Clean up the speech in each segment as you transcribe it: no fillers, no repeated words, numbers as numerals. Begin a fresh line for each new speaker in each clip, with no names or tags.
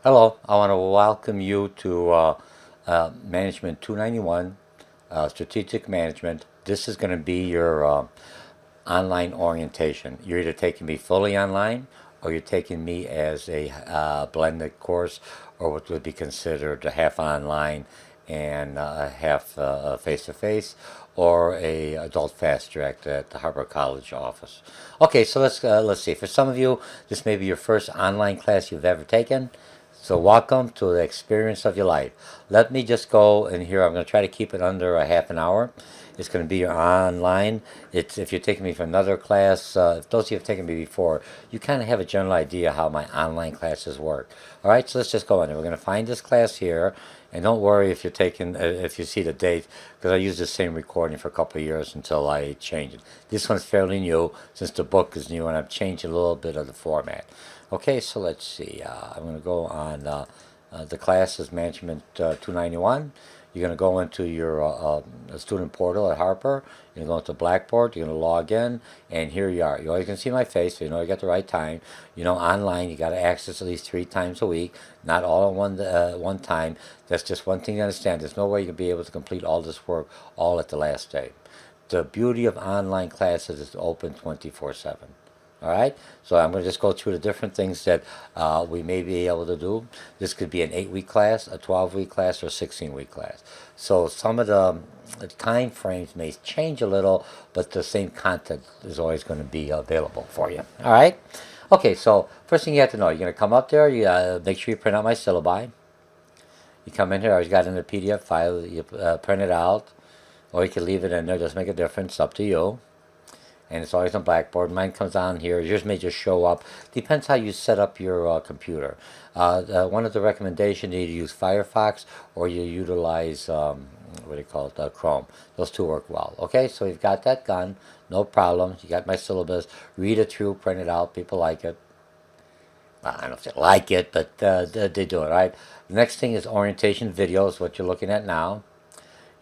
Hello, I want to welcome you to Management 291, Strategic Management. This is going to be your online orientation. You're either taking me fully online or you're taking me as a blended course or what would be considered a half online and half face to face or a adult fast track at the Harper College office. Okay, so let's see. For some of you, this may be your first online class you've ever taken. So welcome to the experience of your life. Let me just go in here. I'm going to try to keep it under a half an hour. It's going to be online. It's if you're taking me for another class. If those of you have taken me before, you kind of have a general idea how my online classes work. All right, so let's just go in there. We're going to find this class here, and don't worry if you're taking if you see the date because I used the same recording for a couple of years until I changed it. This one's fairly new since the book is new, and I've changed a little bit of the format. Okay, so let's see. I'm going to go on the class is Management 291. You're going to go into your student portal at Harper. You're going to go to Blackbaord. You're going to log in, and here you are. You always can see my face, so you know you got the right time. You know, online, you got to access at least 3 times a week, not all at one time. That's just one thing to understand. There's no way you can be able to complete all this work all at the last day. The beauty of online classes is it's open 24/7. All right, so I'm going to just go through the different things that we may be able to do. This could be an 8-week class, a 12-week class, or a 16-week class. So some of the time frames may change a little, but the same content is always going to be available for you. All right. Okay, so first thing you have to know, you're going to come up there. You make sure you print out my syllabi. You come in here. I always got it in a PDF file. You print it out, or you can leave it in there. Doesn't make a difference. Up to you, and it's always on Blackbaord. Mine comes on here. Yours may just show up. Depends how you set up your computer. One of the recommendations, you either use Firefox or you utilize, what do you call it, Chrome. Those two work well. Okay, so you've got that done. No problem. You got my syllabus. Read it through, print it out. People like it. Well, I don't know if they like it, but they do it, right? The next thing is orientation videos, what you're looking at now.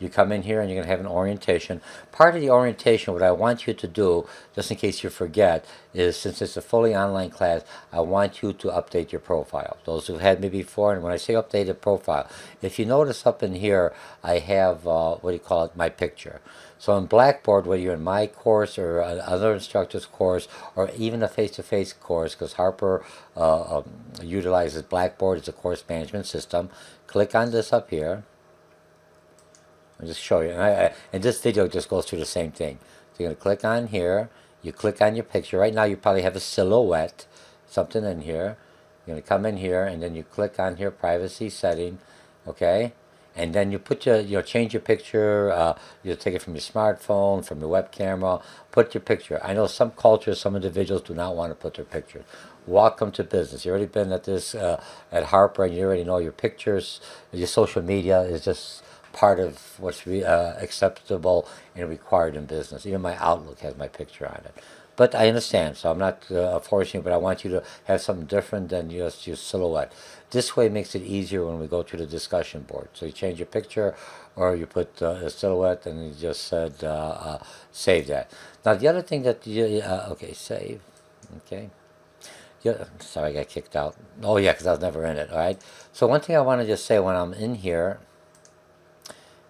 You come in here and you're going to have an orientation. Part of the orientation, what I want you to do, just in case you forget, is since it's a fully online class, I want you to update your profile. Those who've had me before, and when I say updated profile, if you notice up in here, I have, what do you call it, my picture. So in Blackbaord, whether you're in my course or another instructor's course, or even a face-to-face course, because Harper utilizes Blackbaord as a course management system, click on this up here. I'll just show you. And this video just goes through the same thing. So you're going to click on here. You click on your picture. Right now you probably have a silhouette, something in here. You're going to come in here and then you click on here, privacy setting, okay? And then you put change your picture. You take it from your smartphone, from your web camera. Put your picture. I know some cultures, some individuals do not want to put their picture. Welcome to business. You already been at this at Harper, and you already know your pictures. Your social media is just part of what's acceptable and required in business. Even my Outlook has my picture on it. But I understand, so I'm not forcing you, but I want you to have something different than just your silhouette. This way makes it easier when we go to the discussion board. So you change your picture, or you put a silhouette, and you just said save that. Now the other thing that you, okay, save, okay. Yeah, sorry, I got kicked out. Oh yeah, because I was never in it, all right? So one thing I want to just say when I'm in here,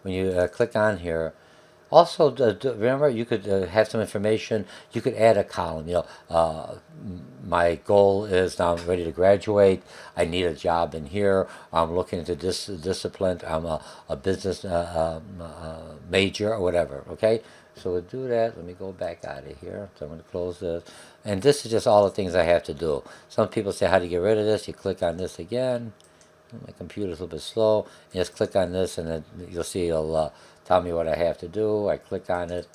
when you click on here, also remember you could have some information. You could add a column. My goal is now I'm ready to graduate. I need a job in here. I'm looking into this discipline. I'm a business major or whatever. Okay, so we'll do that. Let me go back out of here. So I'm going to close this. And this is just all the things I have to do. Some people say, how do you get rid of this? You click on this again. My computer's a little bit slow. You just click on this and then you'll see it'll tell me what I have to do. I click on it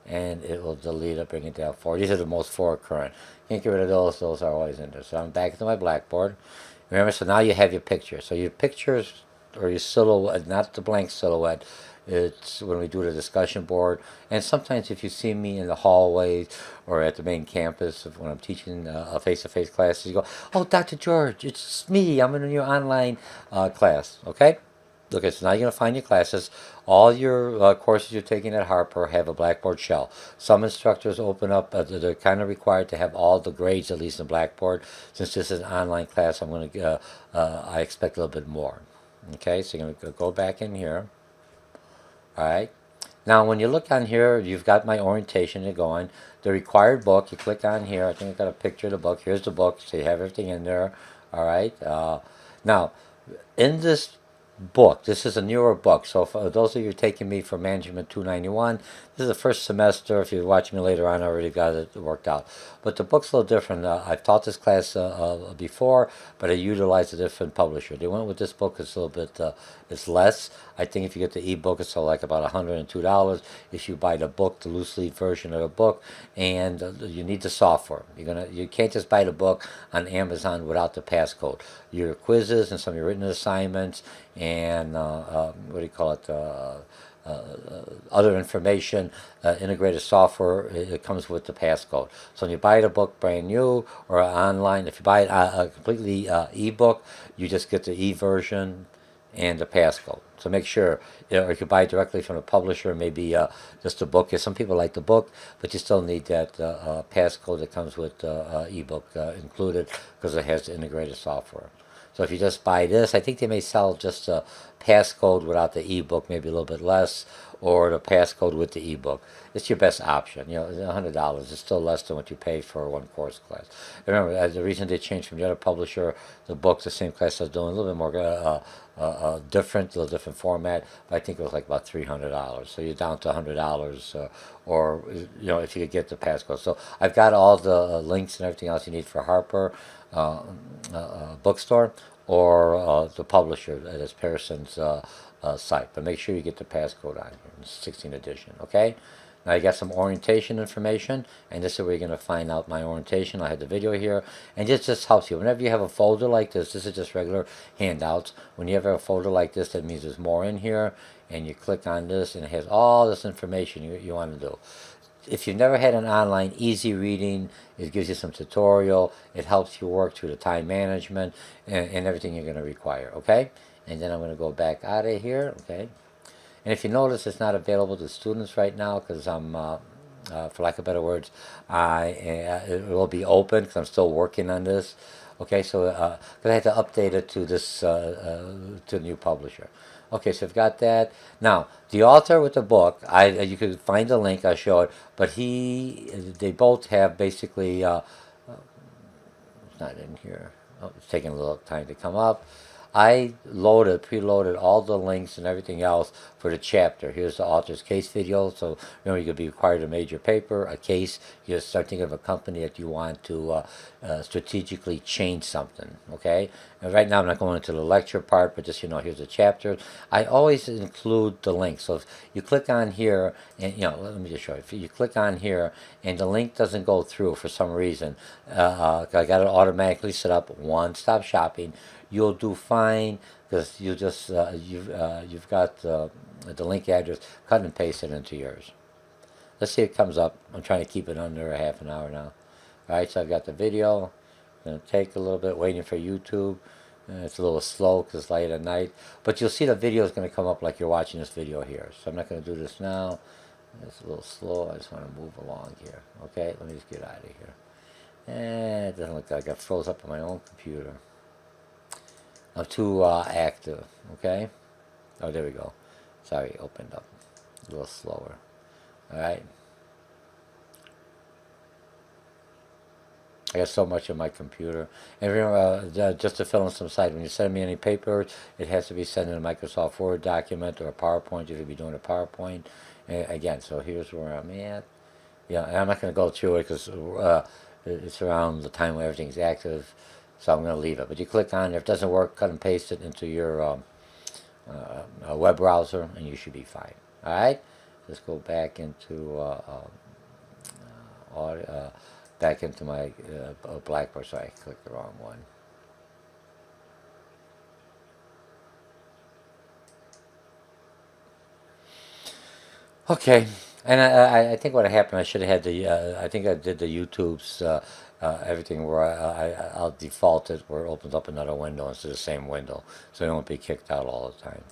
and it will delete it, bring it down forward. These are the most forward current. Can't get rid of those. Those are always in there. So I'm back to my Blackbaord. Remember, so now you have your picture. So your pictures or your silhouette, not the blank silhouette, it's when we do the discussion board. And sometimes if you see me in the hallways or at the main campus when I'm teaching a face-to-face class, you go, oh, Dr. George, it's me. I'm in your online class, okay? Okay, so now you're going to find your classes. All your courses you're taking at Harper have a Blackboard shell. Some instructors open up, they're kind of required to have all the grades, at least in Blackboard. Since this is an online class, I expect a little bit more. Okay, so you're going to go back in here. All right. Now, when you look on here, you've got my orientation to go on. The required book, you click on here. I think I've got a picture of the book. Here's the book, so you have everything in there. All right. Now, in this book, this is a newer book. So for those of you taking me for Management 291, this is the first semester. If you're watching me later on, I already got it worked out. But the book's a little different. I've taught this class before, but I utilized a different publisher. They went with this book. It's a little bit, it's less. I think if you get the ebook, it's like about $102. If you buy the book, the loose leaf version of the book, and you need the software. You can't just buy the book on Amazon without the passcode. Your quizzes and some of your written assignments and what do you call it? Other information, integrated software, it comes with the passcode. So when you buy the book brand new or online, if you buy it a completely ebook, you just get the e-version and the passcode. So make sure, or you can buy it directly from the publisher, maybe just the book. Some people like the book, but you still need that passcode that comes with ebook included because it has the integrated software. So if you just buy this, I think they may sell just a passcode without the ebook, maybe a little bit less, or the passcode with the ebook. It's your best option. $100 is still less than what you pay for one course class. Remember, the reason they changed from the other publisher, the book, the same class I was doing, a little bit more different, a little different format. But I think it was like about $300. So you're down to $100, or if you could get the passcode. So I've got all the links and everything else you need for Harper bookstore or the publisher that is Pearson's site. But make sure you get the passcode on here, 16th edition. Okay. Now you got some orientation information, and this is where you're going to find out my orientation. I had the video here, and this just helps you. Whenever you have a folder like this is just regular handouts. When you have a folder like this, that means there's more in here, and you click on this, and it has all this information you want to do. If you've never had an online easy reading, it gives you some tutorial. It helps you work through the time management and everything you're going to require, okay? And then I'm going to go back out of here, okay? And if you notice, it's not available to students right now because I'm, for lack of better words, it will be open because I'm still working on this. Okay, so because I had to update it to this to the new publisher. Okay, so I've got that. Now, the author with the book, you could find the link. I show it, but they both have basically. It's not in here. Oh, it's taking a little time to come up. I preloaded all the links and everything else for the chapter. Here's the author's case video. So remember, you could be required a major paper, a case. You just start thinking of a company that you want to strategically change something. Okay. And right now I'm not going into the lecture part, but just here's the chapter. I always include the link. So if you click on here, and let me just show you. If you click on here and the link doesn't go through for some reason, I got it automatically set up. One-stop shopping. You'll do fine because you've got the link address. Cut and paste it into yours. Let's see if it comes up. I'm trying to keep it under a half an hour now. All right, so I've got the video. Going to take a little bit, waiting for YouTube. It's a little slow because it's late at night. But you'll see the video is going to come up like you're watching this video here. So I'm not going to do this now. It's a little slow. I just want to move along here. Okay, let me just get out of here. And it doesn't look like I froze up on my own computer. I'm too active, okay? Oh, there we go. Sorry, it opened up a little slower. All right. I got so much on my computer. And remember, just to fill in some side, when you send me any papers, it has to be sent in a Microsoft Word document or a PowerPoint. You're going to be doing a PowerPoint. Again, so here's where I'm at. Yeah, and I'm not going to go through it because it's around the time when everything's active. So I'm going to leave it. But you click on it. If it doesn't work, cut and paste it into your web browser, and you should be fine. All right? Let's go back into back into my Blackboard. Sorry, I clicked the wrong one. Okay. And I think what happened, I should have had I think I did the YouTube's everything where I'll default it where it opens up another window instead of the same window, so you won't be kicked out all the time.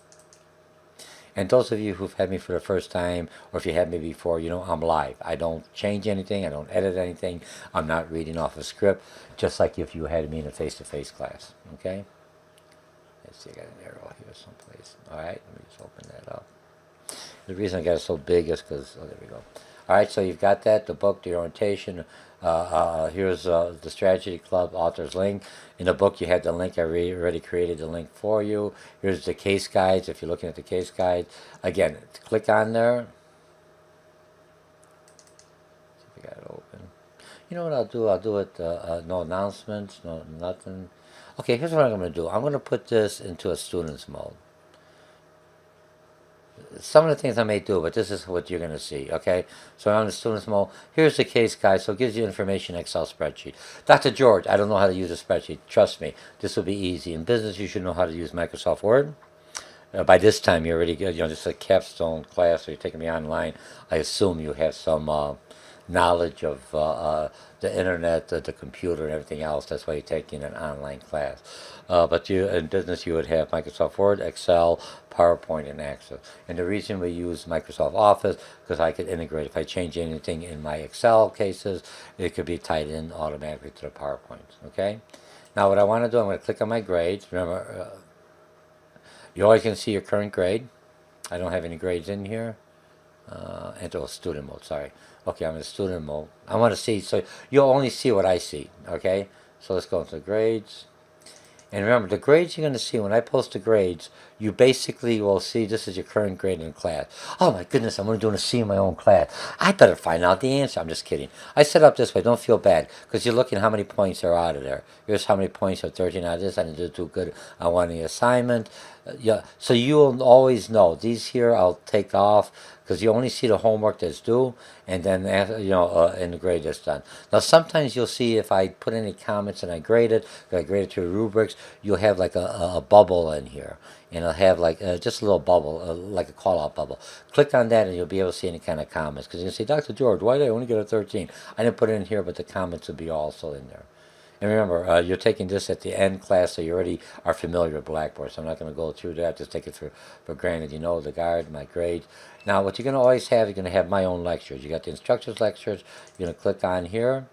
And those of you who've had me for the first time, or if you had me before, you know I'm live. I don't change anything. I don't edit anything. I'm not reading off a script, just like if you had me in a face-to-face class. Okay? Let's see, I got an arrow here someplace. All right, let me just open that up. The reason I got it so big is because, oh, there we go. All right, so you've got that, the book, the orientation. Here's the Strategy Club author's link. In the book, you had the link. I already created the link for you. Here's the case guides, if you're looking at the case guide. Again, click on there. See if I got it open. You know what I'll do? I'll do it, no announcements, no nothing. Okay, here's what I'm going to do. I'm going to put this into a student's mode. Some of the things I may do, but this is what you're going to see, okay? So I'm on the student's mode. Here's the case guide, so it gives you information Excel spreadsheet. Dr. George, I don't know how to use a spreadsheet. Trust me, this will be easy. In business, you should know how to use Microsoft Word. By this time, you're already good. You know, this is a capstone class, so you're taking me online. I assume you have some knowledge of the internet, the computer, and everything else. That's why you're taking an online class. But you, in business, you would have Microsoft Word, Excel, PowerPoint, and Access. And the reason we use Microsoft Office, because I could integrate. If I change anything in my Excel cases, it could be tied in automatically to the PowerPoint. Okay? Now, what I want to do, I'm going to click on my grades. Remember, you always can see your current grade. I don't have any grades in here. Enter student mode, sorry. Okay, I'm in student mode. I want to see, so you'll only see what I see, okay? So let's go into grades. And remember, the grades you're going to see, when I post the grades, you basically will see this is your current grade in class. Oh my goodness, I'm only doing a C in my own class. I better find out the answer. I'm just kidding. I set up this way. Don't feel bad, because you're looking how many points are out of there. Here's how many points are 13 out of this. I didn't do too good on one of the assignment. Yeah, so you'll always know. These here I'll take off, because you only see the homework that's due, and then in the grade that's done. Now sometimes you'll see if I put any comments and I grade it to rubrics, you'll have like a bubble in here, and it'll have like just a little bubble, like a call-out bubble. Click on that and you'll be able to see any kind of comments, because you can say, Dr. George, why did I only get a 13? I didn't put it in here, but the comments will be also in there. And remember, you're taking this at the end class, so you already are familiar with Blackboard. So I'm not going to go through that. Just take it for granted. You know the guide, my grades. Now, what you're going to always have, you're going to have my own lectures. You got the instructor's lectures. You're going to click on here.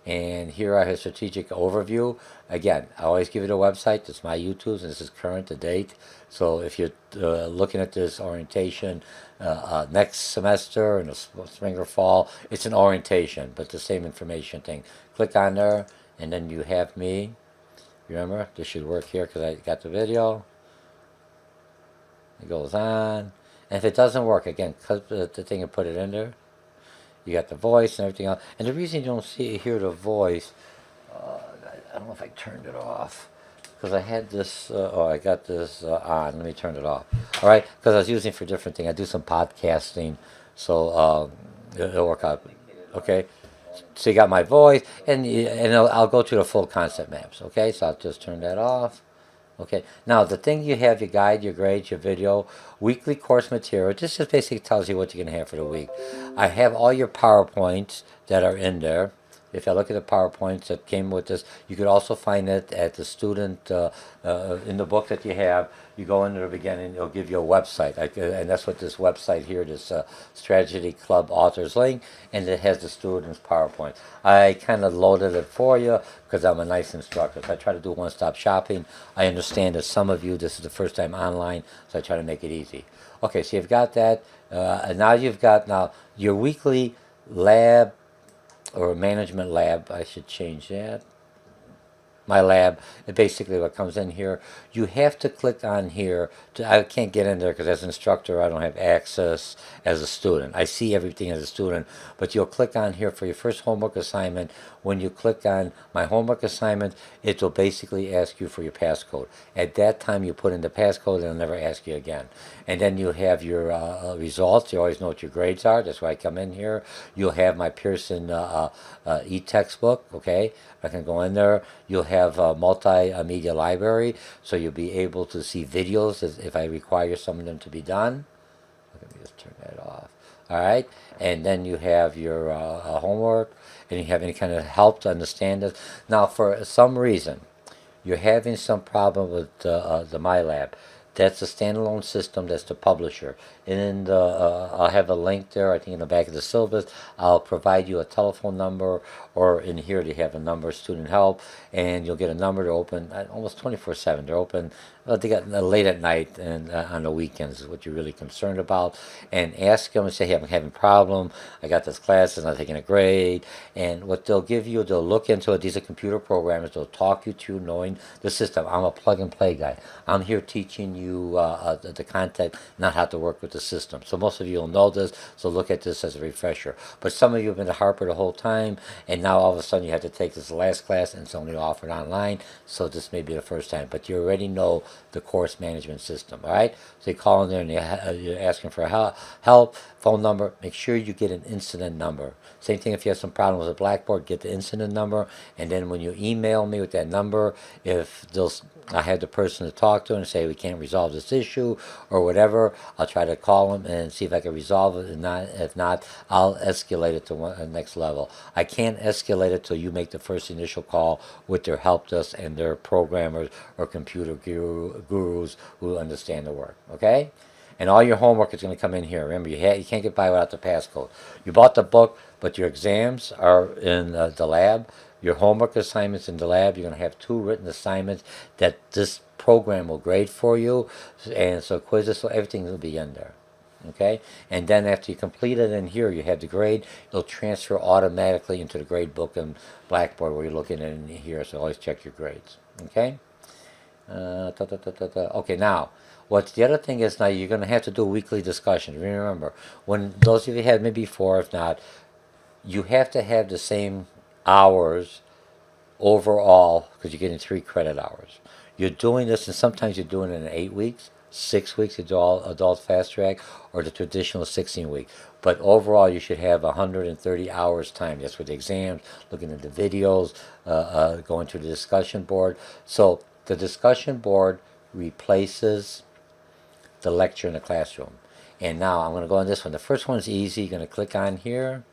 And here I have strategic overview. Again, I always give you the website. It's my YouTube, and this is current to date. So if you're looking at this orientation next semester in the spring or fall, it's an orientation, but the same information thing. Click on there. And then you have me. Remember, this should work here because I got the video. It goes on. And if it doesn't work, again, cut the thing and put it in there. You got the voice and everything else. And the reason you don't hear the voice, I don't know if I turned it off. Because I had this, I got this on. Let me turn it off. All right? Because I was using it for different things. I do some podcasting. So it'll work out. Okay? So you got my voice, and I'll go through the full concept maps, okay? So I'll just turn that off. Okay, now the thing you have, your guide, your grades, your video, weekly course material. This just basically tells you what you're going to have for the week. I have all your PowerPoints that are in there. If I look at the PowerPoints that came with this, you could also find it at the student, in the book that you have. You go into the beginning, it'll give you a website. And that's what this website here, this Strategy Club author's link, and it has the student's PowerPoint. I kind of loaded it for you because I'm a nice instructor. So I try to do one-stop shopping. I understand that some of you, this is the first time online, so I try to make it easy. Okay, so you've got that. And now you've got your weekly lab, or management lab. I should change that. My lab, basically what comes in here, you have to click on here. I can't get in there because as an instructor I don't have access as a student. I see everything as a student, but you'll click on here for your first homework assignment. When you click on my homework assignment, it will basically ask you for your passcode. At that time you put in the passcode and it'll never ask you again. And then you have your results. You always know what your grades are. That's why I come in here. You'll have my Pearson e-textbook, okay? I can go in there. You'll have a multimedia library, so you'll be able to see videos if I require some of them to be done. Let me just turn that off. All right, and then you have your homework, and you have any kind of help to understand this. Now, for some reason, you're having some problem with the MyLab. That's a standalone system. That's the publisher. And I'll have a link there. I think in the back of the syllabus, I'll provide you a telephone number, or in here they have a number, student help, and you'll get a number to open almost 24/7. They're open. They got late at night and on the weekends is what you're really concerned about. And ask them and say, hey, I'm having a problem. I got this class, it's not taking a grade. And what they'll give you, they'll look into it. These are computer programmers. They'll talk you through knowing the system. I'm a plug and play guy. I'm here teaching you the content, not how to work with the system. So most of you will know this, so look at this as a refresher. But some of you have been to Harper the whole time, and now all of a sudden you have to take this last class, and it's only offered online, so this may be the first time. But you already know the course management system, all right? So you call in there and you're asking for help, phone number. Make sure you get an incident number. Same thing if you have some problems with Blackbaord, get the incident number, and then when you email me with that number, if I have the person to talk to and say we can't resolve this issue or whatever, I'll try to call them and see if I can resolve it. And if not, I'll escalate it to the next level. I can't escalate it till you make the first initial call with their help desk and their programmers or computer gurus who understand the work. Okay? And all your homework is going to come in here. Remember, you can't get by without the passcode. You bought the book, but your exams are in the lab. Your homework assignments in the lab. You're going to have 2 written assignments that this program will grade for you. And so quizzes, so everything will be in there. Okay? And then after you complete it in here, you have the grade. It'll transfer automatically into the grade book and Blackboard where you're looking at it in here. So always check your grades. Okay? Okay, now. What's the other thing is now you're going to have to do a weekly discussion. Remember, when those of you had maybe 4, if not, you have to have the same hours overall because you're getting 3 credit hours. You're doing this, and sometimes you're doing it in 8 weeks, 6 weeks, you do all adult fast track, or the traditional 16-week. But overall, you should have 130 hours time. That's with the exams, looking at the videos, going to the discussion board. So the discussion board replaces the lecture in the classroom. And now I'm going to go on this one. The first one's easy. You're going to click on here.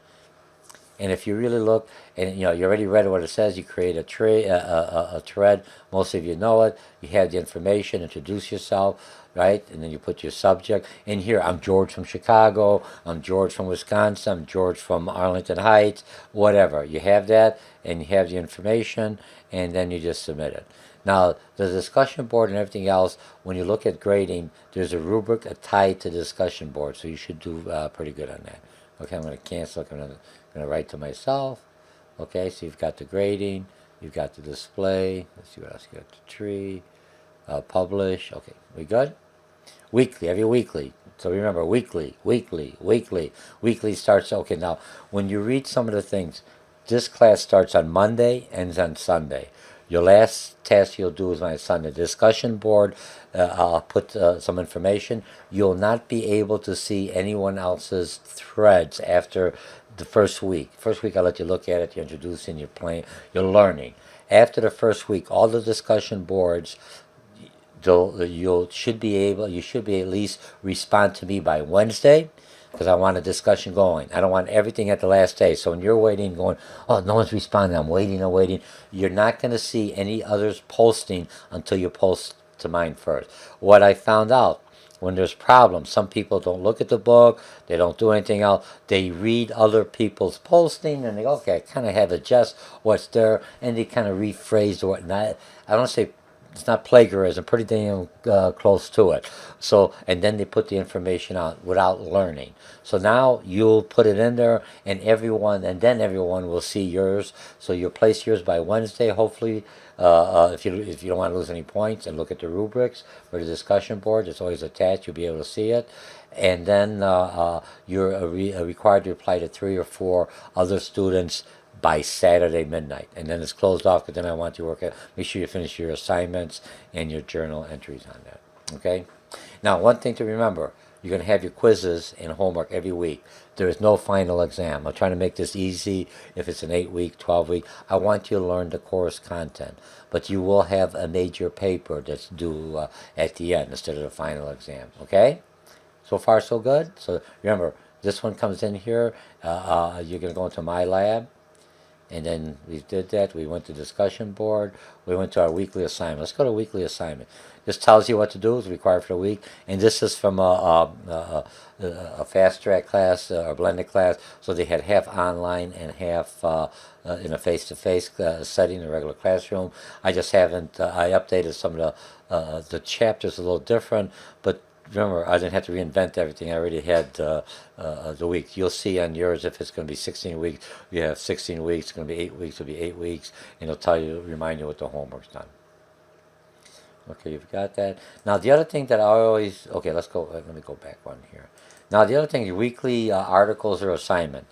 And if you really look, and you already read what it says, you create a thread. Most of you know it. You have the information, introduce yourself, right? And then you put your subject. In here, I'm George from Chicago. I'm George from Wisconsin. I'm George from Arlington Heights. Whatever. You have that, and you have the information, and then you just submit it. Now, the discussion board and everything else, when you look at grading, there's a rubric tied to the discussion board, so you should do pretty good on that. Okay, I'm going to cancel. I'm going to write to myself. Okay, so you've got the grading, you've got the display. Let's see what else you got. The tree, publish. Okay, we good? Weekly, every weekly. So remember, weekly. Weekly starts. Okay, now when you read some of the things, this class starts on Monday, ends on Sunday. Your last task you'll do is on Sunday. Discussion board, I'll put some information. You'll not be able to see anyone else's threads after the first week. First week I'll let you look at it, you're introducing, you're playing, you're learning. After the first week, all the discussion boards, you should be at least respond to me by Wednesday, because I want a discussion going. I don't want everything at the last day. So when you're waiting, going, oh, no one's responding, I'm waiting, you're not going to see any others posting until you post to mine first. What I found out, when there's problems, some people don't look at the book, they don't do anything else, they read other people's posting, and they go, okay, I kind of have adjust what's there, and they kind of rephrase or whatnot. I don't say it's not plagiarism, pretty damn close to it. So, and then they put the information out without learning. So now you'll put it in there, and then everyone will see yours. So you'll place yours by Wednesday, hopefully. If you don't want to lose any points, and look at the rubrics for the discussion board, it's always attached. You'll be able to see it. And then you're required to reply to 3 or 4 other students by Saturday midnight, and then it's closed off. Because then I want you to make sure you finish your assignments and your journal entries on that. Okay. Now, one thing to remember: you're going to have your quizzes and homework every week. There is no final exam. I'm trying to make this easy. If it's an 8-week, 12-week, I want you to learn the course content. But you will have a major paper that's due at the end instead of the final exam. Okay. So far, so good. So remember, this one comes in here. You're going to go into my lab. And then we did that. We went to discussion board. We went to our weekly assignment. Let's go to weekly assignment. This tells you what to do. It's required for the week. And this is from a fast track class or blended class. So they had half online and half in a face-to-face setting, a regular classroom. I just haven't. I updated some of the chapters a little different, but remember, I didn't have to reinvent everything. I already had the week. You'll see on yours if it's going to be 16 weeks. You have 16 weeks. It's going to be 8 weeks. It'll be 8 weeks, and it'll tell you, remind you what the homework's done. Okay, you've got that. Now the other thing that I always let's go. Let me go back one here. Now the other thing, weekly articles or assignment.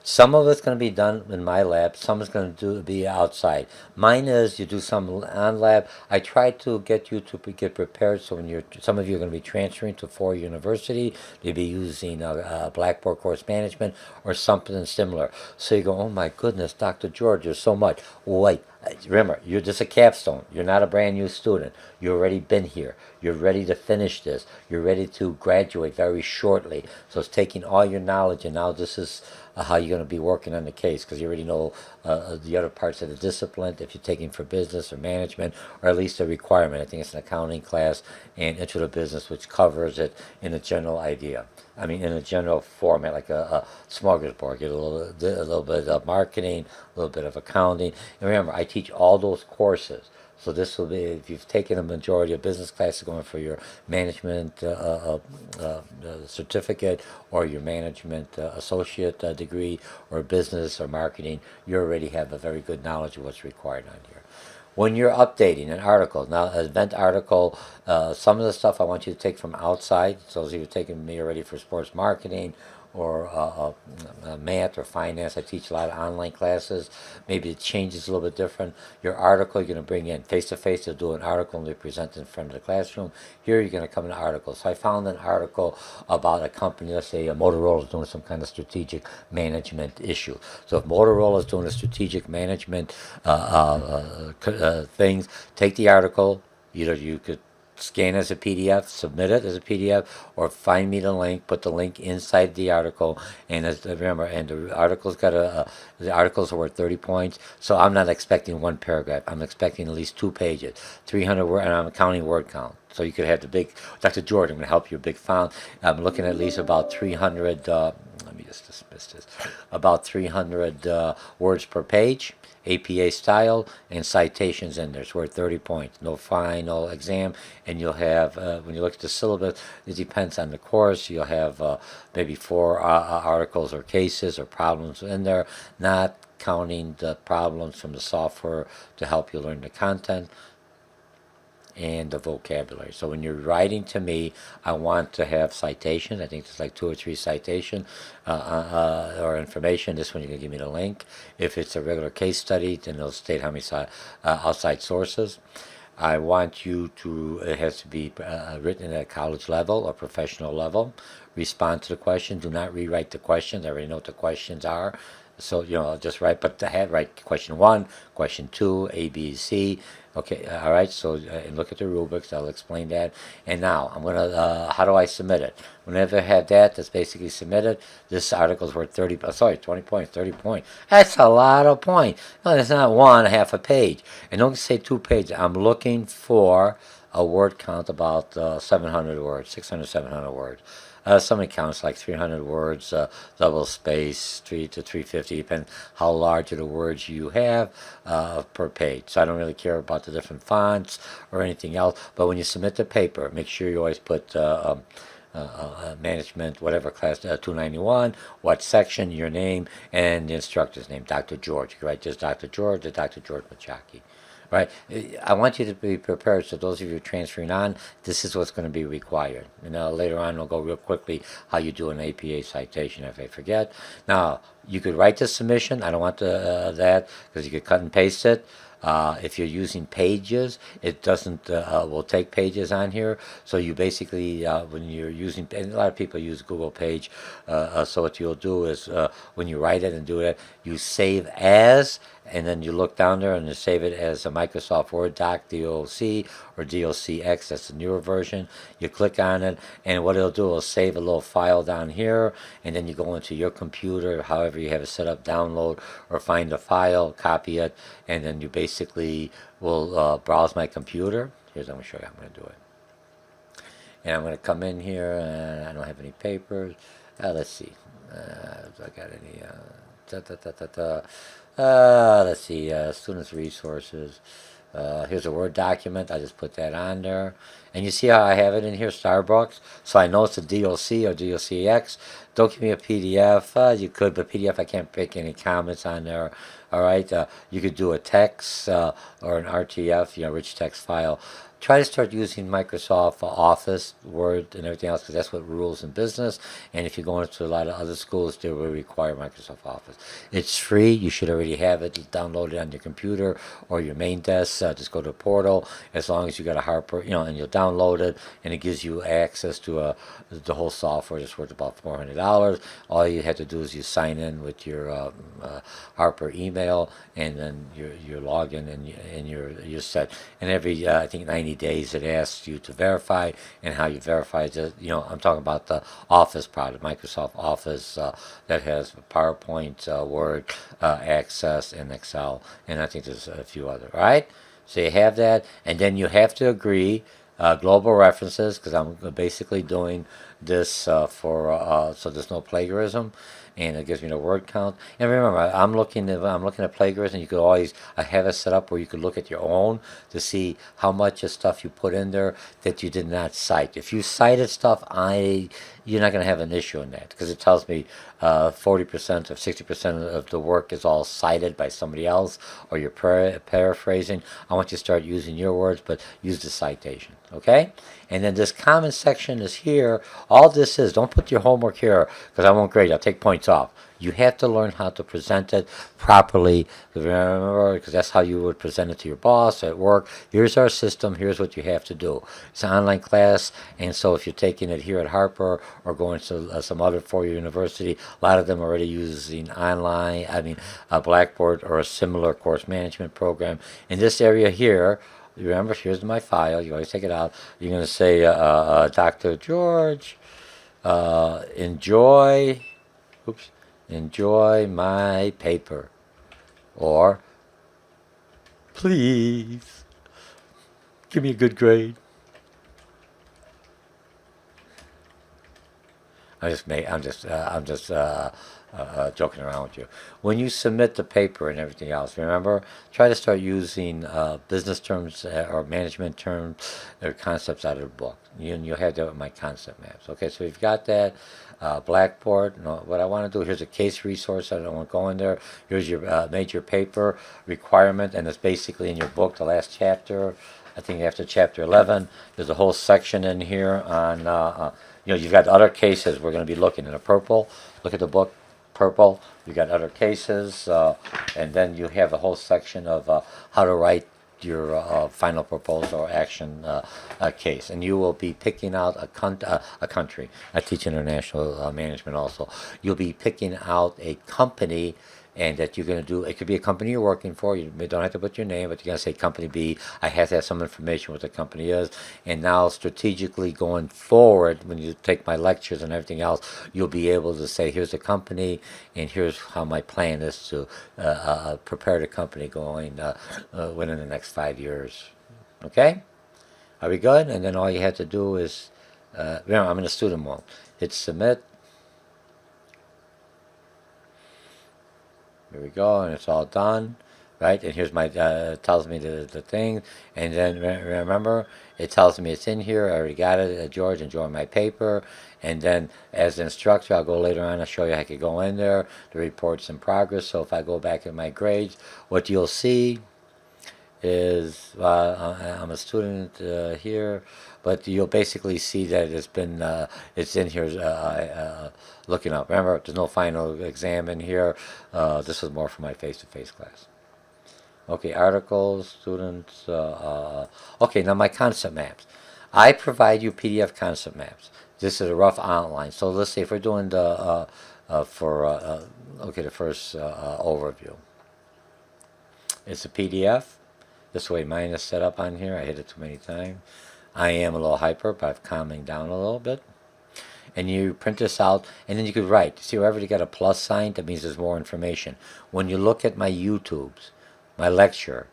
Some of it's going to be done in my lab. Some is going to be outside. Mine is you do some on lab. I try to get you to get prepared. So when some of you are going to be transferring to 4 university, you'll be using Blackbaord course management or something similar. So you go, oh my goodness, Dr. George, there's so much. Wait, remember, you're just a capstone. You're not a brand new student. You've already been here. You're ready to finish this. You're ready to graduate very shortly. So it's taking all your knowledge, and now this is how you're going to be working on the case, because you already know the other parts of the discipline, if you're taking for business or management, or at least a requirement. I think it's an accounting class and intro to business, which covers it in a general idea. I mean, in a general format, like a smorgasbord. Get a little bit of marketing, a little bit of accounting. And remember, I teach all those courses. So this will be, if you've taken a majority of business classes going for your management certificate or your management associate degree or business or marketing, you already have a very good knowledge of what's required on here. When you're updating an article, now an event article, some of the stuff I want you to take from outside. So if you're taking me already for sports marketing or math or finance, I teach a lot of online classes. Maybe it changes a little bit different. Your article you're going to bring in face-to-face to do an article and they present in front of the classroom. Here you're going to come in an article. So I found an article about a company, let's say Motorola is doing some kind of strategic management issue. So if Motorola is doing a strategic management things, take the article. Either you could scan as a PDF, submit it as a PDF, or find me the link, put the link inside the article, and remember, and the article's got the articles are worth 30 points, so I'm not expecting one paragraph. I'm expecting at least 2 pages, 300 word, and I'm counting word count. So you could have the big, Dr. George, I'm going to help you, big font. I'm looking at least about 300, let me just dismiss this, about 300 words per page. APA style and citations in there. It's worth 30 points. No final exam, and you'll have, when you look at the syllabus, it depends on the course, you'll have maybe 4 articles or cases or problems in there, not counting the problems from the software to help you learn the content and the vocabulary. So when you're writing to me, I want to have citations. I think it's like 2 or 3 citations or information. This one, you can give me the link. If it's a regular case study, then it'll state how many outside sources. I want you to, it has to be written at a college level or professional level. Respond to the question. Do not rewrite the questions. I already know what the questions are. So, I'll just write, but write question 1, question 2, A, B, C. Okay, all right, so and look at the rubrics, I'll explain that. And now, I'm going to, how do I submit it? Whenever I have that's basically submitted. This article's worth 20 points, 30 points. That's a lot of points. No, it's not one, half a page. And don't say 2 pages. I'm looking for a word count about 700 words, 600, 700 words. Somebody counts like 300 words, double space, 3 to 350, depending how large of the words you have per page. So I don't really care about the different fonts or anything else. But when you submit the paper, make sure you always put management, whatever class, 291, what section, your name, and the instructor's name, Dr. George. You can write just Dr. George or Dr. George Mochocki. Right, I want you to be prepared. So those of you transferring on, this is what's going to be required. And later on, we'll go real quickly how you do an APA citation if I forget. Now, you could write the submission. I don't want that because you could cut and paste it. If you're using pages, it doesn't, will take pages on here. So you basically, when you're using, and a lot of people use Google Page, so what you'll do is when you write it and do it, you save as, and then you look down there and you save it as a Microsoft Word doc, DOC, or DOCX, that's the newer version. You click on it, and what it'll do, it'll save a little file down here, and then you go into your computer, however you have it set up, download or find the file, copy it, and then you basically will browse my computer. Here's, I'm going to show you how I'm going to do it. And I'm going to come in here, and I don't have any papers. Let's see. Do I got any? Let's see. Students' resources. Here's a Word document. I just put that on there. And you see how I have it in here, Starbucks? So I know it's a DOC or DOCX. Don't give me a PDF. You could, but PDF I can't pick any comments on there. All right. You could do a text or an RTF, rich text file. Try to start using Microsoft Office, Word, and everything else, because that's what rules in business. And if you go into a lot of other schools, they will require Microsoft Office. It's free. You should already have it. Download it on your computer or your main desk. Just go to the portal. As long as you got a Harper, and you'll download it, and it gives you access to the whole software. It's worth about $400. All you have to do is you sign in with your Harper email, and then your login, and you're set. And every I think 90 days it asks you to verify, and how you verify it. I'm talking about the Office product, Microsoft Office, that has PowerPoint, Word, Access, and Excel, and I think there's a few other. All right, so you have that, and then you have to agree. Global references, because I'm basically doing this so there's no plagiarism, and it gives me the word count. And remember, I'm looking at plagiarism. You could always have it set up where you could look at your own to see how much of stuff you put in there that you did not cite. If you cited stuff, you're not going to have an issue in that, because it tells me 40% or 60% of the work is all cited by somebody else, or you're paraphrasing. I want you to start using your words, but use the citation, okay? And then this comment section is here. All this is, don't put your homework here, because I won't grade you. I'll take points off. You have to learn how to present it properly, remember, because that's how you would present it to your boss at work. Here's our system. Here's what you have to do. It's an online class, and so if you're taking it here at Harper or going to some other four-year university, a lot of them are already using Blackbaord or a similar course management program. In this area here, remember, here's my file. You always take it out. You're going to say, Dr. George, enjoy my paper, or please give me a good grade. I'm just joking around with you. When you submit the paper and everything else, remember, try to start using business terms or management terms or concepts out of the book. You'll have that with my concept maps. Okay, so you've got that. Blackbaord. No, what I want to do, here's a case resource. I don't want to go in there. Here's your major paper requirement, and it's basically in your book, the last chapter. I think after chapter 11, there's a whole section in here on, you've got other cases we're going to be looking at. A purple, look at the book, purple. You got other cases, and then you have a whole section of how to write your final proposal or action case, and you will be picking out a country. I teach international management also. You'll be picking out a company, and that you're going to do. It could be a company you're working for. You don't have to put your name, but you're going to say company B. I have to have some information what the company is. And now strategically going forward, when you take my lectures and everything else, you'll be able to say, here's the company, and here's how my plan is to prepare the company going within the next 5 years. Okay? Are we good? And then all you have to do is, remember, I'm in a student mode. Hit submit. Here we go, and it's all done, right? And here's my, tells me the thing, and then remember, it tells me it's in here. I already got it. George, enjoy my paper. And then as an instructor, I'll go later on, I'll show you how I could go in there, the reports in progress. So if I go back in my grades, what you'll see is, I'm a student here, but you'll basically see that it's in here looking up. Remember, there's no final exam in here. This is more for my face-to-face class. Okay, articles, students. Okay, now my concept maps. I provide you PDF concept maps. This is a rough outline. So let's see if we're doing the first overview. It's a PDF. This way mine is set up on here. I hit it too many times. I am a little hyper, but I'm calming down a little bit. And you print this out, and then you could write. See, wherever you got a plus sign, that means there's more information. When you look at my YouTubes, my lecture,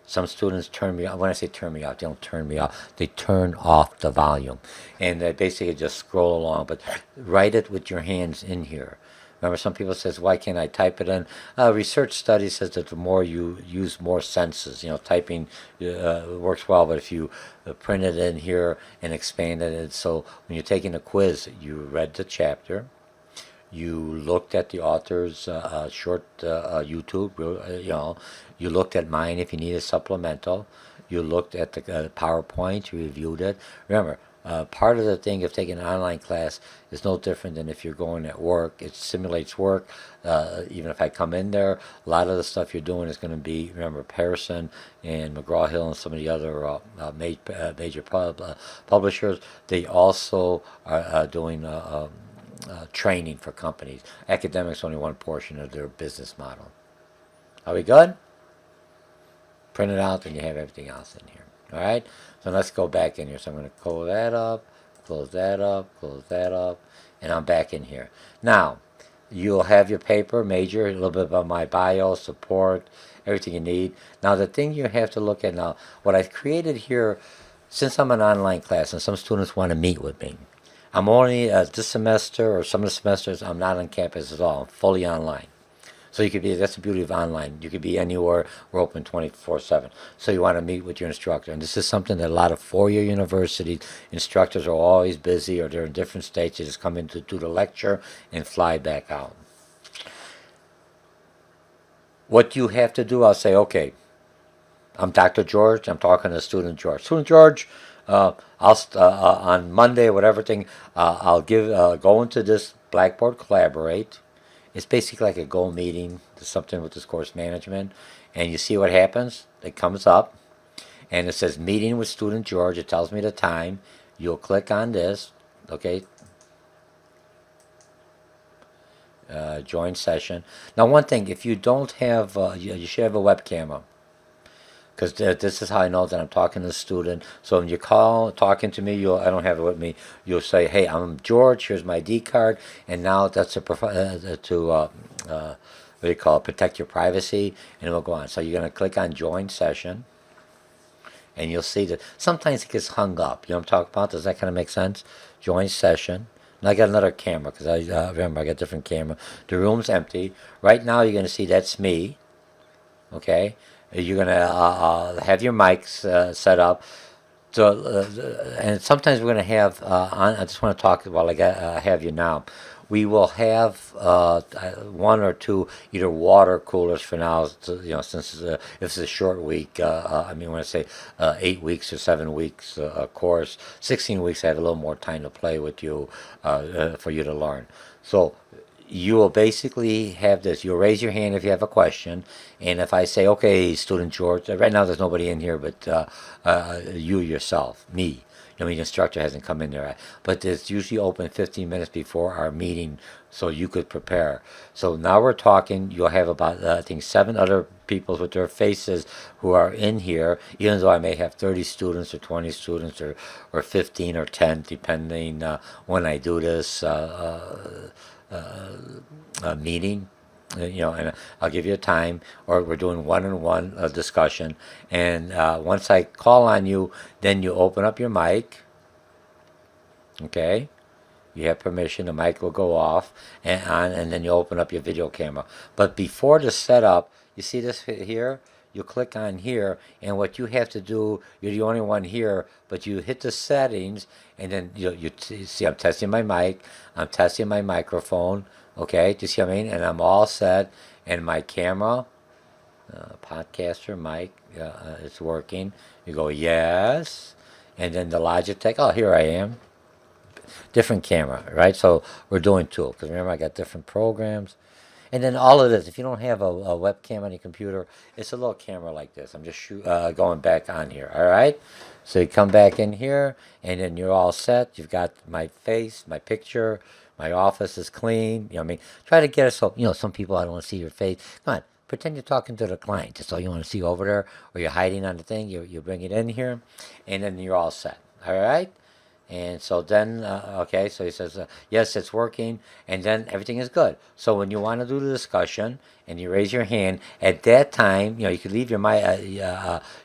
some students turn me off. When I say turn me off, they don't turn me off. They turn off the volume. And they basically just scroll along. But write it with your hands in here. Remember, some people says, why can't I type it in? Research study says that the more you use more senses, typing works well, but if you print it in here and expand it, so when you're taking a quiz, you read the chapter, you looked at the author's short YouTube, you looked at mine if you need a supplemental, you looked at the PowerPoint, you reviewed it. Remember, part of the thing of taking an online class is no different than if you're going at work. It simulates work. Even if I come in there, a lot of the stuff you're doing is going to be, remember, Pearson and McGraw-Hill and some of the other major publishers, they also are doing training for companies. Academics only one portion of their business model. Are we good? Print it out and you have everything else in here. All right, so let's go back in here. So I'm going to close that up, close that up, close that up, and I'm back in here. Now, you'll have your paper, major, a little bit about my bio, support, everything you need. Now, the thing you have to look at now, what I've created here, since I'm an online class and some students want to meet with me, I'm only, this semester or some of the semesters, I'm not on campus at all. I'm fully online. So you could be, that's the beauty of online. You could be anywhere. We're open 24/7. So you want to meet with your instructor. And this is something that a lot of four-year university instructors are always busy, or they're in different states. They just come in to do the lecture and fly back out. What you have to do, I'll say, okay, I'm Dr. George. I'm talking to student George. Student George, on Monday, whatever thing, I'll go into this Blackbaord Collaborate. It's basically like a goal meeting, something with this course management. And you see what happens? It comes up, and it says meeting with student George. It tells me the time. You'll click on this, okay? Join session. Now, one thing, if you don't have, you should have a webcam, because this is how I know that I'm talking to the student. So when you call, talking to me, I don't have it with me. You'll say, "Hey, I'm George. Here's my ID card," and now that's what do you call it? Protect your privacy, and it will go on. So you're going to click on Join Session, and you'll see that sometimes it gets hung up. You know what I'm talking about? Does that kind of make sense? Join Session. And I got another camera because remember I got a different camera. The room's empty. Right now you're going to see that's me. Okay. You're going to have your mics set up. So, and sometimes we're going to have, I just want to talk while I have you now. We will have one or two either water coolers for now, since if it's a short week, when I say 8 weeks or 7 weeks course, 16 weeks I have a little more time to play with you for you to learn. So you will basically have this. You'll raise your hand if you have a question, and if I say, okay, student George, right now there's nobody in here but you yourself, me. The instructor hasn't come in there, but it's usually open 15 minutes before our meeting, so you could prepare. So now we're talking. You'll have about I think 7 other people with their faces who are in here, even though I may have 30 students or 20 students or 15 or 10, depending when I do this meeting. And I'll give you a time, or we're doing one-on-one discussion. And once I call on you, then you open up your mic. Okay, you have permission. The mic will go off, and then you open up your video camera. But before the setup, you see this here. You click on here, and what you have to do, you're the only one here, but you hit the settings, and then you see I'm testing my mic, I'm testing my microphone. Okay, do you see what I mean? And I'm all set, and my camera, podcaster mic, it's working. You go, yes, and then the Logitech, oh, here I am. Different camera, right? So we're doing 2, because remember I got different programs. And then all of this, if you don't have a webcam on your computer, it's a little camera like this. I'm just going back on here, all right? So you come back in here, and then you're all set. You've got my face, my picture. My office is clean. Try to get it so, some people, I don't want to see your face. Come on, Pretend you're talking to the client. That's all you want to see over there, or you're hiding on the thing. You bring it in here, and then you're all set. All right. And so then, okay, so he says, yes, it's working, and then everything is good. So when you want to do the discussion and you raise your hand, at that time, you could leave your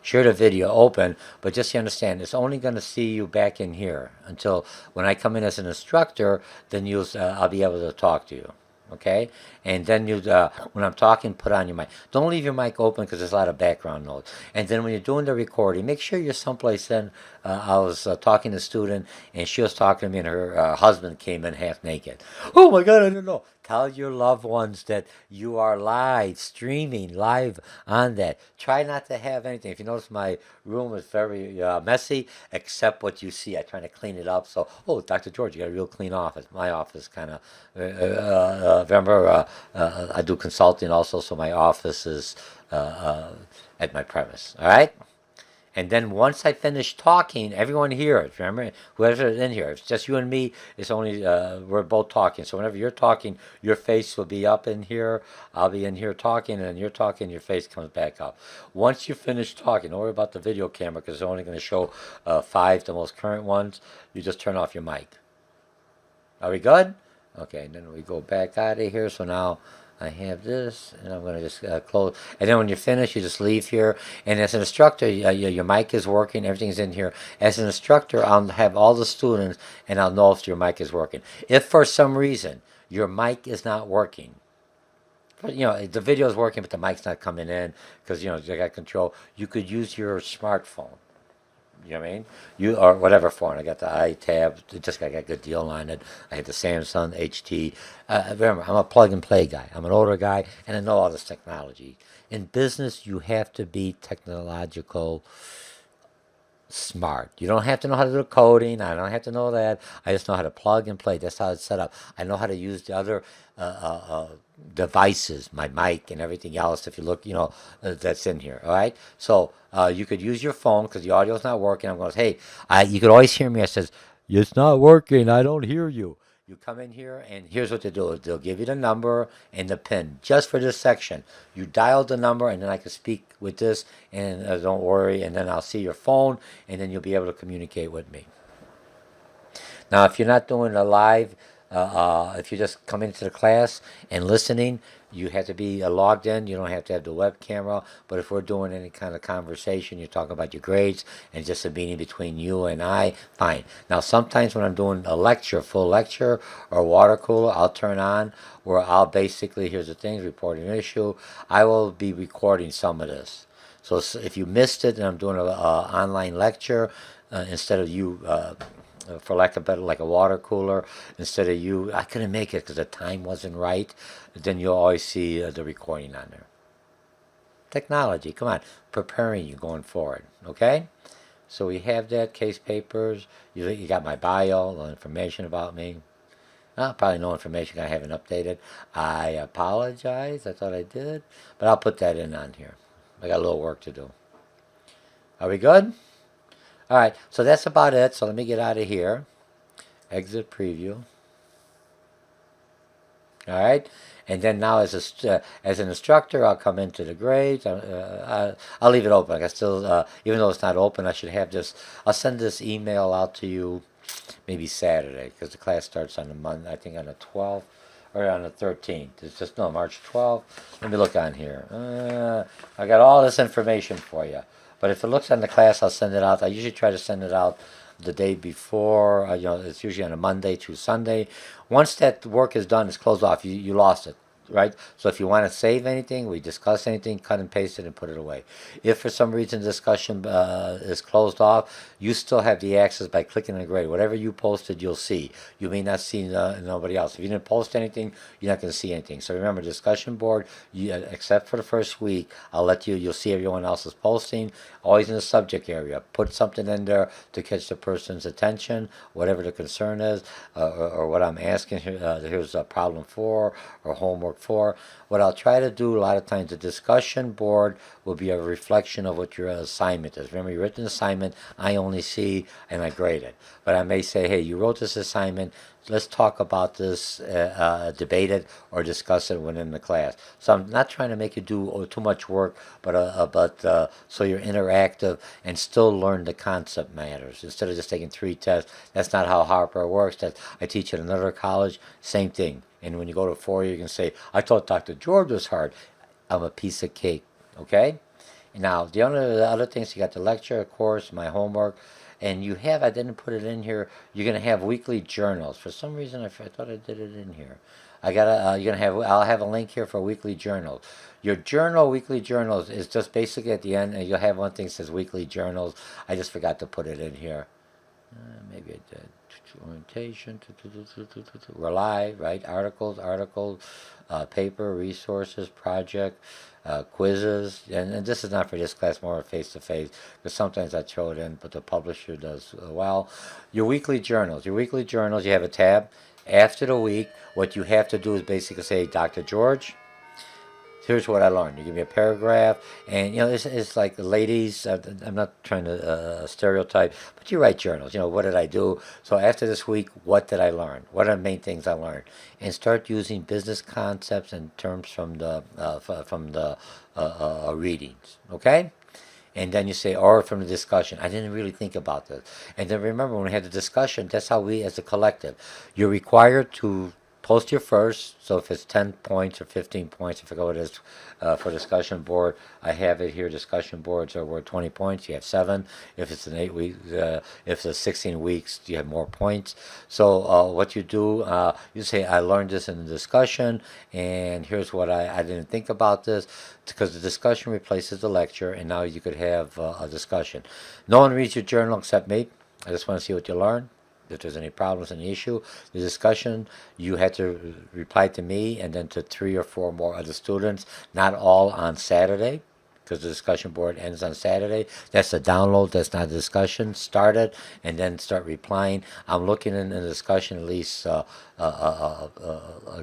share the video open, but just you understand, it's only going to see you back in here until when I come in as an instructor, then I'll be able to talk to you. Okay, and then when I'm talking, put on your mic. Don't leave your mic open because there's a lot of background noise. And then when you're doing the recording, make sure you're someplace. I was talking to a student, and she was talking to me, and her husband came in half naked. Oh my God, I don't know. Tell your loved ones that you are live, streaming live on that. Try not to have anything. If you notice, my room is very messy, except what you see. I try to clean it up. So, oh, Dr. George, you got a real clean office. My office kind of, remember, I do consulting also, so my office is at my premise. All right? And then once I finish talking, everyone here, remember, whoever's in here, if it's just you and me, it's only, we're both talking. So whenever you're talking, your face will be up in here. I'll be in here talking, and you're talking, your face comes back up. Once you finish talking, don't worry about the video camera because it's only going to show 5, the most current ones. You just turn off your mic. Are we good? Okay, and then we go back out of here. So now I have this, and I'm going to just close. And then when you're finished, you just leave here. And as an instructor, your mic is working, everything's in here. As an instructor, I'll have all the students, and I'll know if your mic is working. If for some reason your mic is not working, but the video is working, but the mic's not coming in because they got control, you could use your smartphone. You know what I mean? Or whatever phone. I got the iTab. Just got a good deal on it. I had the Samsung HT. Remember, I'm a plug and play guy. I'm an older guy, and I know all this technology. In business, you have to be technological smart. You don't have to know how to do coding. I don't have to know that. I just know how to plug and play. That's how it's set up. I know how to use the other devices, my mic and everything else. If you look, that's in here. All right. So you could use your phone because the audio's not working. I'm going to say, hey, you could always hear me. I says, it's not working. I don't hear you. You come in here, and here's what they do. They'll give you the number and the PIN just for this section. You dial the number, and then I can speak with this, and don't worry, and then I'll see your phone, and then you'll be able to communicate with me. Now, if you're not doing a live, if you're just coming into the class and listening, you have to be logged in. You don't have to have the web camera. But if we're doing any kind of conversation, you're talking about your grades, and just a meeting between you and I, fine. Now, sometimes when I'm doing a lecture, full lecture, or water cooler, I'll turn on where I'll basically, here's the things, reporting an issue. I will be recording some of this. So if you missed it and I'm doing an online lecture, instead of you... for lack of better, like a water cooler, instead of you, I couldn't make it because the time wasn't right, then you'll always see the recording on there. Technology, come on, preparing you going forward, okay? So we have that, case papers, you got my bio, the information about me. Probably no information I haven't updated. I apologize, I thought I did, but I'll put that in on here. I got a little work to do. Are we good? All right, so that's about it. So let me get out of here. Exit preview. All right, and then now as an instructor, I'll come into the grades. I'll leave it open. I still, even though it's not open, I should have this. I'll send this email out to you maybe Saturday because the class starts on the Monday. I think on the 12th or on the 13th. It's just March 12th. Let me look on here. I got all this information for you. But if it looks on the class, I'll send it out. I usually try to send it out the day before. It's usually on a Monday through Sunday. Once that work is done, it's closed off. You lost it, right? So if you want to save anything, we discuss anything, cut and paste it and put it away. If for some reason the discussion is closed off, you still have the access by clicking on the grade. Whatever you posted, you'll see. You may not see nobody else. If you didn't post anything, you're not going to see anything. So remember, discussion board, except for the first week, you'll see everyone else's posting. Always in the subject area. Put something in there to catch the person's attention, whatever the concern is, or what I'm asking. Here's a problem for, or homework look for. What I'll try to do a lot of times, the discussion board will be a reflection of what your assignment is. Remember, your written assignment, I only see and I grade it. But I may say, hey, you wrote this assignment. Let's talk about this, debate it, or discuss it within the class. So I'm not trying to make you do too much work, but so you're interactive and still learn the concept matters instead of just taking 3 tests. That's not how Harper works. I teach at another college, same thing. And when you go to 4, you can say, I thought Dr. George was hard. I'm a piece of cake, okay? Now, the other things, you got the lecture, of course, my homework, and you have, I didn't put it in here, you're going to have weekly journals. For some reason, I thought I did it in here. I'll have a link here for weekly journals. Your weekly journals, is just basically at the end, and you'll have one thing that says weekly journals. I just forgot to put it in here. Maybe I did. Orientation, rely, right? Articles, paper, resources, project, quizzes, and this is not for this class, more face to face, because sometimes I throw it in, but the publisher does well. Your weekly journals, you have a tab. After the week, what you have to do is basically say, Dr. George, here's what I learned. You give me a paragraph, and it's like the ladies. I'm not trying to stereotype, but you write journals. What did I do? So after this week, what did I learn? What are the main things I learned? And start using business concepts and terms from the readings. Okay. And then you say, or from the discussion, I didn't really think about this. And then remember, when we had the discussion, that's how we, as a collective, you're required to post your first. So if it's 10 points or 15 points, I forget what it is, for discussion board, I have it here. Discussion boards are worth 20 points. You have 7. If it's an 8 week, if it's 16 weeks, you have more points. So what you do, you say, I learned this in the discussion, and here's what I didn't think about this, because the discussion replaces the lecture, and now you could have a discussion. No one reads your journal except me. I just want to see what you learn. If there's any problems, any issue, the discussion, you had to reply to me and then to 3 or 4 more other students, not all on Saturday, because the discussion board ends on Saturday. That's a download, that's not a discussion. Start it and then start replying. I'm looking in the discussion at least a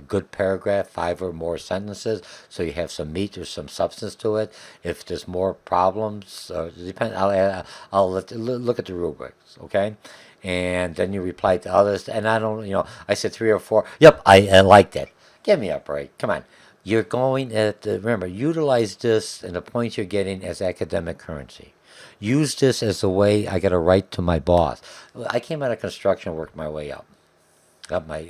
good paragraph, 5 or more sentences, so you have some meat or some substance to it. If there's more problems, I'll look at the rubrics, okay? And then you reply to others, and I said 3 or 4. Yep, I liked it. Give me a break. Come on. You're going remember, utilize this and the points you're getting as academic currency. Use this as a way I got to write to my boss. I came out of construction, worked my way up. Got my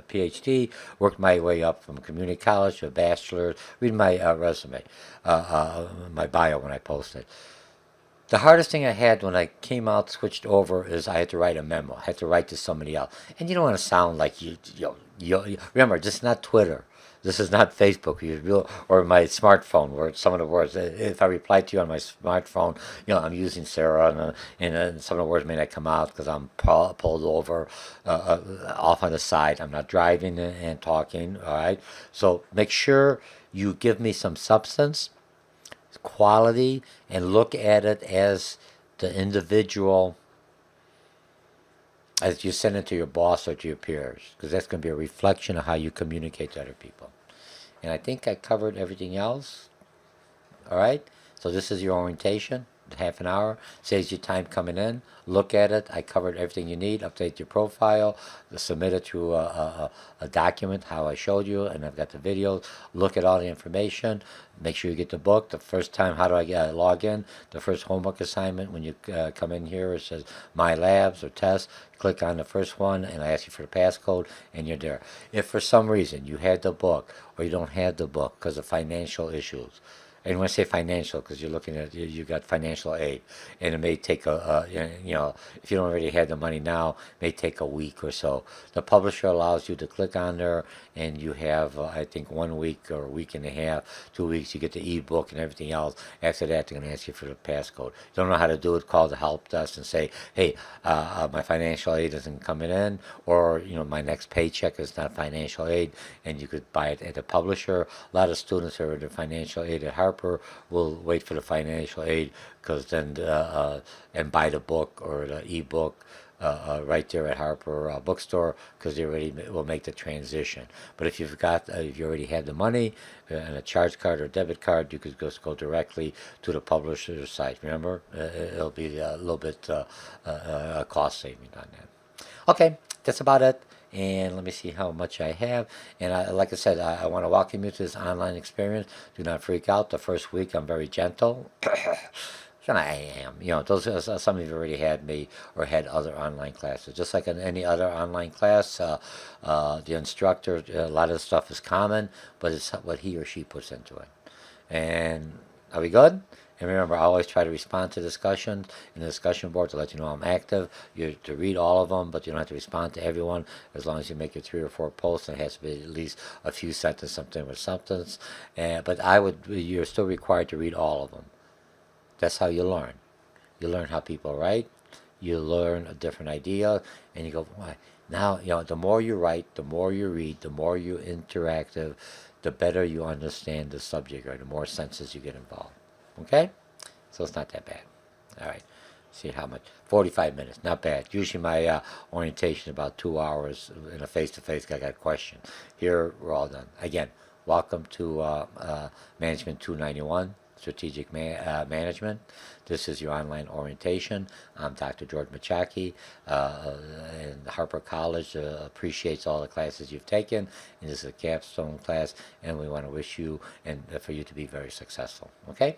PhD, worked my way up from community college to a bachelor's. Read my resume, my bio when I posted. The hardest thing I had when I came out, switched over, is I had to write a memo. I had to write to somebody else. And you don't want to sound like you remember, this is not Twitter. This is not Facebook or my smartphone, where some of the words, if I reply to you on my smartphone, I'm using Sarah, and some of the words may not come out because I'm pulled over off on the side. I'm not driving and talking, all right? So make sure you give me some substance, quality, and look at it as the individual, as you send it to your boss or to your peers, because that's going to be a reflection of how you communicate to other people. And I think I covered everything else. All right, so this is your orientation, half an hour, saves you time coming in. Look at it. I covered everything you need. Update your profile, submit it to a document, how I showed you, and I've got the videos. Look at all the information. Make sure you get the book. The first time, how do I log in? The first homework assignment, when you come in here, it says My Labs or Tests. Click on the first one, and I ask you for the passcode, and you're there. If for some reason you had the book or you don't have the book because of financial issues, and when I say financial, because you're looking at, you got financial aid, and it may take if you don't already have the money now, it may take a week or so. The publisher allows you to click on there, and you have, I think, 1 week or a week and a half, 2 weeks, you get the ebook and everything else. After that, they're going to ask you for the passcode. You don't know how to do it, call the help desk and say, hey, my financial aid isn't coming in, or, my next paycheck is not financial aid, and you could buy it at the publisher. A lot of students are in the financial aid at Harper will wait for the financial aid, because then and buy the book or the ebook right there at Harper bookstore, because they already will make the transition. But if if you already have the money and a charge card or debit card, you could just go directly to the publisher's site. Remember, it'll be a little bit cost saving on that. Okay, that's about it. And let me see how much I have. And like I said, I want to welcome you to this online experience. Do not freak out. The first week, I'm very gentle. And I am. Those some of you already had me or had other online classes. Just like in any other online class, the instructor, a lot of the stuff is common, but it's what he or she puts into it. And are we good? And remember, I always try to respond to discussions in the discussion board to let you know I'm active. You're to read all of them, but you don't have to respond to everyone as long as you make your 3 or 4 posts. And it has to be at least a few sentences, something with substance. But you're still required to read all of them. That's how you learn. You learn how people write. You learn a different idea, and you go, why? Now, the more you write, the more you read, the more you interactive, the better you understand the subject, or the more senses you get involved. Okay? So it's not that bad. All right. See how much? 45 minutes. Not bad. Usually my orientation about 2 hours in a face-to-face. I got a question. Here, we're all done. Again, welcome to Management 291. Strategic Management. This is your online orientation. I'm Dr. George Mochocki, and Harper College appreciates all the classes you've taken, and this is a capstone class, and we want to wish you and for you to be very successful. Okay?